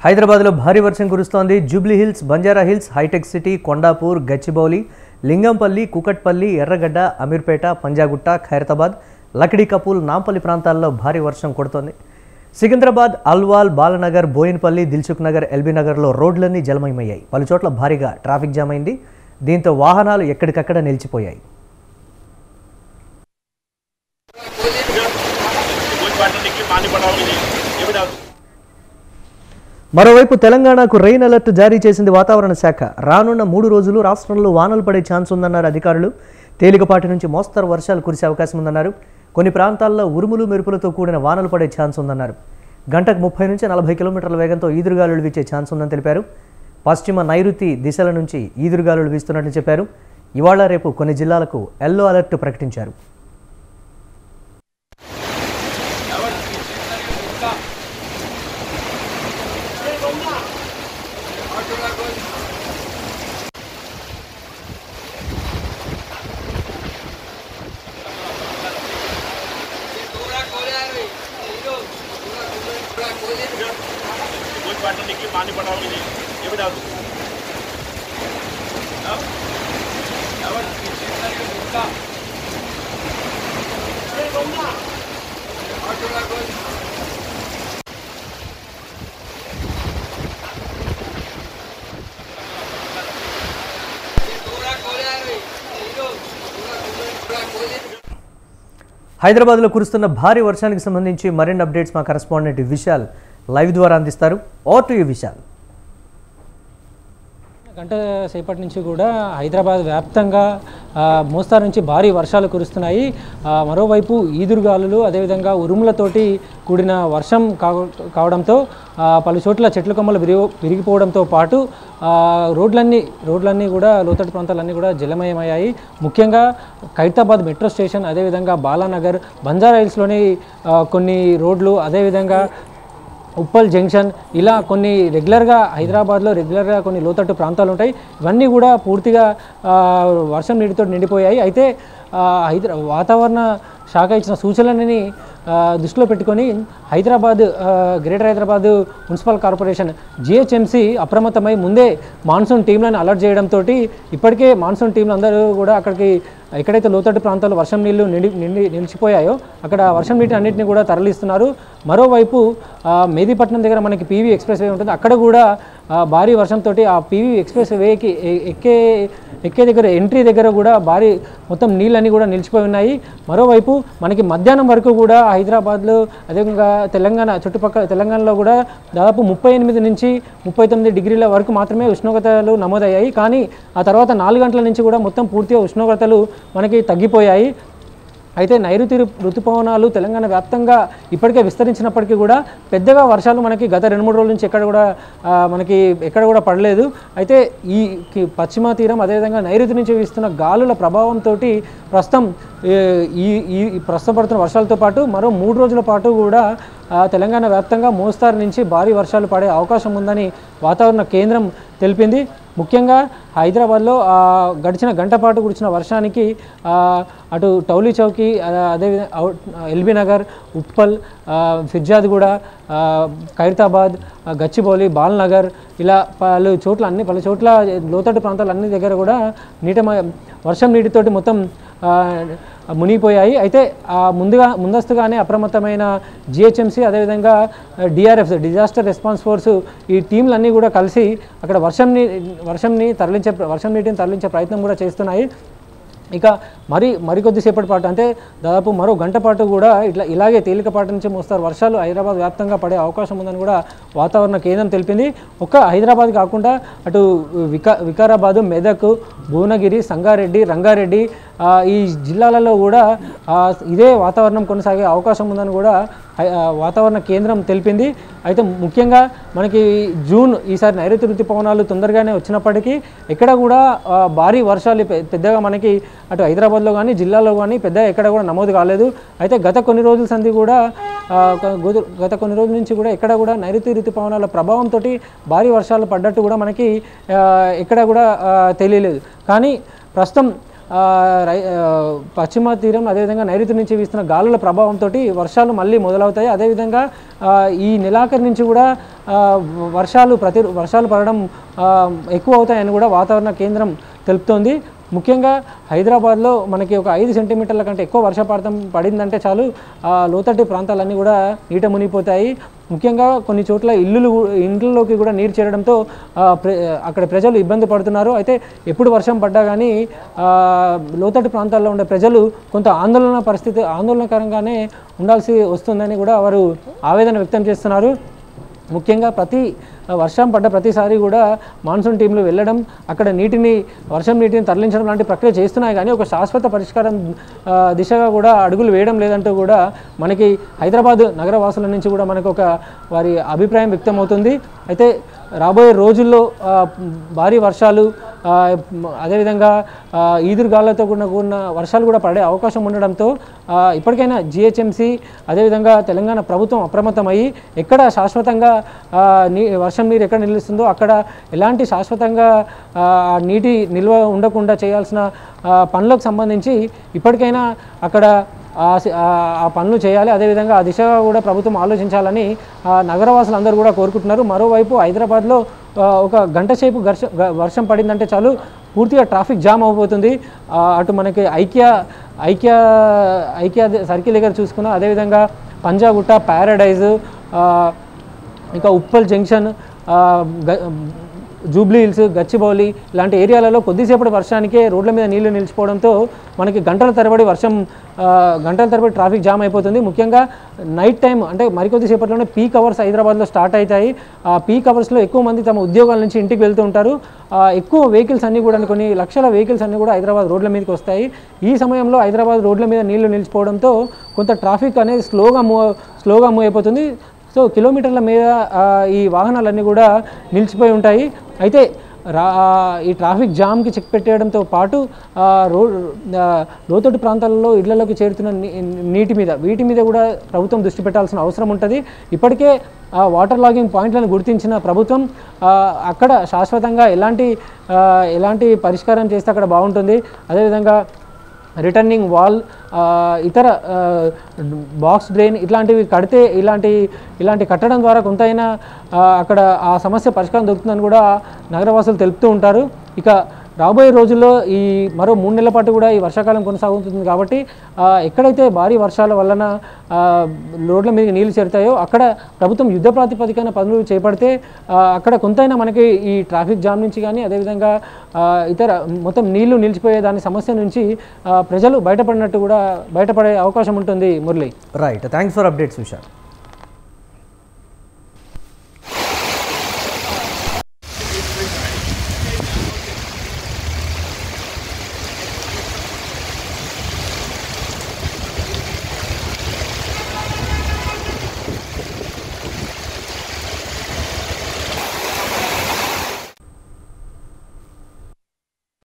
హైదరాబాద్లో భారీ వర్షం కురుస్తోంది. జూబ్లీ హిల్స్, బంజారా హిల్స్, హైటెక్ సిటీ, కొండాపూర్, గచ్చిబౌలి, లింగంపల్లి, కూకట్పల్లి, ఎర్రగడ్డ, అమీర్పేట, పంజాగుట్ట, ఖైరతాబాద్, లక్డీ కపూల్, నాంపల్లి ప్రాంతాల్లో భారీ వర్షం కుడుతోంది. సికింద్రాబాద్, అల్వాల్, బాలనగర్, బోయిన్పల్లి, దిల్సుఖ్ నగర్, ఎల్బీ నగర్లో రోడ్లన్నీ జలమయమయ్యాయి. పలుచోట్ల భారీగా ట్రాఫిక్ జామ్ అయింది. దీంతో వాహనాలు ఎక్కడికక్కడ నిలిచిపోయాయి. మరోవైపు తెలంగాణకు రెయిన్ అలర్ట్ జారీ చేసింది వాతావరణ శాఖ. రానున్న 3 రోజులు రాష్ట్రంలో వానలు పడే ఛాన్స్ ఉందన్నారు అధికారులు. తేలికపాటి నుంచి మోస్తరు వర్షాలు కురిసే అవకాశం ఉందన్నారు. కొన్ని ప్రాంతాల్లో ఉరుములు మెరుపులతో కూడిన వానలు పడే ఛాన్స్ ఉందన్నారు. గంటకు 30 నుంచి 40 కిలోమీటర్ల వేగంతో ఈదురుగాలులు వీచే ఛాన్స్ ఉందని తెలిపారు. పశ్చిమ నైరుతి దిశల నుంచి ఈదురుగాలులు వీస్తున్నట్లు చెప్పారు. ఇవాళ రేపు కొన్ని జిల్లాలకు ఎల్లో అలర్ట్ ప్రకటించారు. पानी पटाओगे नहीं ये बता दो హైదరాబాద్లో కురుస్తున్న భారీ వర్షానికి సంబంధించి మరిన్ని అప్డేట్స్ మా కరెస్పాండెంట్ విశాల్ లైవ్ ద్వారా అందిస్తారు. Over to you Vishal. గంట సేపటి నుంచి కూడా హైదరాబాద్ వ్యాప్తంగా మోస్తారు నుంచి భారీ వర్షాలు కురుస్తున్నాయి. మరోవైపు ఈదురుగాలులు అదేవిధంగా ఉరుములతోటి కూడిన వర్షం కావడంతో పలు చోట్ల చెట్ల కొమ్మలు విరిగిపోవడంతో పాటు రోడ్లన్నీ కూడా లోతట్టు ప్రాంతాలన్నీ కూడా జలమయమయ్యాయి. ముఖ్యంగా ఖైరతాబాద్ మెట్రో స్టేషన్, అదేవిధంగా బాలానగర్, బంజారా హిల్స్లోని కొన్ని రోడ్లు, అదేవిధంగా ఉప్పల్ జంక్షన్, ఇలా కొన్ని హైదరాబాద్లో రెగ్యులర్గా కొన్ని లోతట్టు ప్రాంతాలు ఉంటాయి. ఇవన్నీ కూడా పూర్తిగా వర్షం నీటితో నిండిపోయాయి. అయితే వాతావరణ శాఖ ఇచ్చిన సూచనలని దృష్టిలో పెట్టుకొని greater Hyderabad municipal corporation GHMC అప్రమత్తమై ముందే మాన్సూన్ టీంలను అలర్ట్ చేయడంతో ఇప్పటికే మాన్సూన్ టీంలు అందరూ కూడా అక్కడికి ఎక్కడైతే లోతట్టు ప్రాంతాల్లో వర్షం నీళ్లు నిలిచిపోయాయో అక్కడ వర్షం నీటి అన్నింటినీ కూడా తరలిస్తున్నారు. మరోవైపు మెహదీపట్నం దగ్గర మనకి PV ఎక్స్ప్రెస్ వే ఉంటుంది. అక్కడ కూడా భారీ వర్షంతో ఆ PV ఎక్స్ప్రెస్ వేకి ఎక్కే దగ్గర ఎంట్రీ దగ్గర కూడా భారీ మొత్తం నీళ్ళన్నీ కూడా నిలిచిపోయి ఉన్నాయి. మరోవైపు మనకి మధ్యాహ్నం వరకు కూడా హైదరాబాద్లో, అదేవిధంగా తెలంగాణలో కూడా దాదాపు 38 నుంచి 39 డిగ్రీల వరకు మాత్రమే ఉష్ణోగ్రతలు నమోదయ్యాయి. కానీ ఆ తర్వాత 4 గంటల నుంచి కూడా మొత్తం పూర్తిగా ఉష్ణోగ్రతలు మనకి తగ్గిపోయాయి. అయితే నైరుతి రుతుపవనాలు తెలంగాణ వ్యాప్తంగా ఇప్పటికే విస్తరించినప్పటికీ కూడా పెద్దగా వర్షాలు మనకి గత 2-3 రోజుల నుంచి ఎక్కడ కూడా పడలేదు. అయితే ఈ పశ్చిమ తీరం, అదేవిధంగా నైరుతి నుంచి వీస్తున్న గాలుల ప్రభావంతో ప్రస్తుతం పడుతున్న వర్షాలతో పాటు మరో 3 రోజుల పాటు కూడా తెలంగాణ వ్యాప్తంగా మోస్తారు నుంచి భారీ వర్షాలు పడే అవకాశం ఉందని వాతావరణ కేంద్రం తెలిపింది. ముఖ్యంగా హైదరాబాద్లో గడిచిన గంట పాటు కురిసిన వర్షానికి అటు టౌలీ చౌకీ, అదేవిధంగా ఎల్బీ నగర్, ఉప్పల్, ఫిర్జాద్గూడ, ఖైరతాబాద్, గచ్చిబౌలి, బాలనగర్, ఇలా పలు చోట్ల లోతట్టు ప్రాంతాలన్నీ దగ్గర కూడా వర్షం నీటితోటి మొత్తం మునిగిపోయాయి. అయితే ముందస్తుగానే అప్రమత్తమైన GHMC, అదేవిధంగా DRF, డిజాస్టర్ రెస్పాన్స్ ఫోర్స్, ఈ టీంలన్నీ కూడా కలిసి అక్కడ వర్షం నీటిని తరలించే ప్రయత్నం కూడా చేస్తున్నాయి. ఇక మరికొద్దిసేపటి పాటు, అంటే దాదాపు మరో గంట పాటు కూడా ఇలాగే తేలికపాటి నుంచి మోస్తారు వర్షాలు హైదరాబాద్ వ్యాప్తంగా పడే అవకాశం ఉందని కూడా వాతావరణ కేంద్రం తెలిపింది. ఒక్క హైదరాబాద్ కాకుండా అటు వికారాబాదు, మెదక్, భువనగిరి, సంగారెడ్డి, రంగారెడ్డి, ఈ జిల్లాలలో కూడా ఇదే వాతావరణం కొనసాగే అవకాశం ఉందని కూడా వాతావరణ కేంద్రం తెలిపింది. అయితే ముఖ్యంగా మనకి ఈసారి నైరుతి ఋతుపవనాలు తొందరగానే వచ్చినప్పటికీ ఎక్కడ కూడా భారీ వర్షాలు పెద్దగా మనకి అటు హైదరాబాద్లో కానీ జిల్లాలో కానీ పెద్దగా ఎక్కడ కూడా నమోదు కాలేదు. అయితే గత కొన్ని రోజుల నుంచి కూడా ఎక్కడ కూడా నైరుతి ఋతుపవనాల ప్రభావంతో భారీ వర్షాలు పడ్డట్టు కూడా మనకి ఎక్కడ కూడా తెలియలేదు. కానీ ప్రస్తుతం పశ్చిమ తీరం అదేవిధంగా నైరుతి నుంచి వీస్తున్న గాలుల ప్రభావంతో వర్షాలు మళ్ళీ మొదలవుతాయి. అదేవిధంగా ఈ నెలాఖరు నుంచి కూడా వర్షాలు పడడం ఎక్కువ అవుతాయని కూడా వాతావరణ కేంద్రం తెలుపుతోంది. ముఖ్యంగా హైదరాబాద్లో మనకి ఒక 5 సెంటీమీటర్ల కంటే ఎక్కువ వర్షపాతం పడిందంటే చాలు లోతట్టు ప్రాంతాలన్నీ కూడా నీట మునిగిపోతాయి. ముఖ్యంగా కొన్ని చోట్ల ఇండ్లలోకి కూడా నీరు చేరడంతో అక్కడ ప్రజలు ఇబ్బంది పడుతున్నారు. అయితే ఎప్పుడు వర్షం పడ్డా కానీ లోతట్టు ప్రాంతాల్లో ఉండే ప్రజలు కొంత ఆందోళనకరంగానే ఉండాల్సి వస్తుందని కూడా వారు ఆవేదన వ్యక్తం చేస్తున్నారు. ముఖ్యంగా వర్షం పడ్డ ప్రతిసారి కూడా మాన్సూన్ టీంలు వెళ్ళడం, అక్కడ వర్షం నీటిని తరలించడం లాంటి ప్రక్రియ చేస్తున్నాయి. కానీ ఒక శాశ్వత పరిష్కారం దిశగా కూడా అడుగులు వేయడం లేదంటూ కూడా మనకి హైదరాబాద్ నగరవాసుల నుంచి కూడా మనకు ఒక వారి అభిప్రాయం వ్యక్తం అవుతుంది. అయితే రాబోయే రోజుల్లో భారీ వర్షాలు అదేవిధంగా ఈదురుగాళ్లతో కూడిన వర్షాలు కూడా పడే అవకాశం ఉండడంతో ఇప్పటికైనా జిహెచ్ఎంసీ అదేవిధంగా తెలంగాణ ప్రభుత్వం అప్రమత్తమయ్యి ఎక్కడ శాశ్వతంగా వర్షం నీరు ఎక్కడ నిలుస్తుందో అక్కడ ఎలాంటి శాశ్వతంగా నీటి నిల్వ ఉండకుండా చేయాల్సిన పనులకు సంబంధించి ఇప్పటికైనా అక్కడ ఆ పనులు చేయాలి. అదేవిధంగా ఆ దిశగా కూడా ప్రభుత్వం ఆలోచించాలని నగరవాసులందరూ కూడా కోరుకుంటున్నారు. మరోవైపు హైదరాబాద్లో ఒక గంట సేపు వర్షం పడిందంటే చాలు పూర్తిగా ట్రాఫిక్ జామ్ అయిపోతుంది. అటు మనకి ఐక్య సర్కిల్ దగ్గర చూసుకున్నా, అదేవిధంగా పంజాగుట్ట, ప్యారడైజ్, ఇంకా Uppal junction, Jubilee hills, Gachibowli ఇలాంటి ఏరియాలలో కొద్దిసేపటి వర్షానికే రోడ్ల మీద నీళ్లు నిలిచిపోవడంతో మనకి గంటల తరబడి ట్రాఫిక్ జామ్ అయిపోతుంది. ముఖ్యంగా నైట్ టైం అంటే మరికొద్దిసేపట్లోనే పీక్ అవర్స్ హైదరాబాద్లో స్టార్ట్ అవుతాయి. ఆ పీక్ అవర్స్లో ఎక్కువ మంది తమ ఉద్యోగాల నుంచి ఇంటికి వెళ్తూ ఉంటారు. ఎక్కువ వెహికల్స్ అన్నీ కూడా కొన్ని లక్షల వెహికల్స్ అన్నీ కూడా హైదరాబాద్ రోడ్ల మీదకి వస్తాయి. ఈ సమయంలో హైదరాబాద్ రోడ్ల మీద నీళ్లు నిలిచిపోవడంతో కొంత ట్రాఫిక్ అనేది స్లోగా మూవ్ అయిపోతుంది. సో కిలోమీటర్ల మీద ఈ వాహనాలన్నీ కూడా నిలిచిపోయి ఉంటాయి. అయితే ఈ ట్రాఫిక్ జామ్కి చెక్ పెట్టేయడంతో పాటు లోతట్టు ప్రాంతాలలో ఇళ్లలోకి చేరుతున్న వీటి మీద కూడా ప్రభుత్వం దృష్టి పెట్టాల్సిన అవసరం ఉంటుంది. ఇప్పటికే వాటర్ లాగింగ్ పాయింట్లను గుర్తించిన ప్రభుత్వం అక్కడ శాశ్వతంగా ఎలాంటి పరిష్కారం చేస్తే అక్కడ బాగుంటుంది. అదేవిధంగా రిటర్నింగ్ వాల్, ఇతర బాక్స్ డ్రైన్ ఇట్లాంటివి కడితే ఇలాంటి కట్టడం ద్వారా కొంతైనా అక్కడ ఆ సమస్య పరిష్కారం దొరుకుతుందని కూడా నగరవాసులు తెలుపుతూ ఉంటారు. ఇక రాబోయే రోజుల్లో ఈ మరో 3 నెలల పాటు కూడా ఈ వర్షాకాలం కొనసాగుతుంది కాబట్టి ఎక్కడైతే భారీ వర్షాల వలన రోడ్ల మీద నీళ్లు చేరుతాయో అక్కడ ప్రభుత్వం యుద్ధ ప్రాతిపదికన పనులు చేపడితే అక్కడ కొంతైనా మనకి ఈ ట్రాఫిక్ జామ్ నుంచి కానీ అదేవిధంగా ఇతర మొత్తం నీళ్లు నిలిచిపోయే దాని సమస్య నుంచి ప్రజలు బయటపడే అవకాశం ఉంటుంది. Murali, right, thanks for updates Vishal.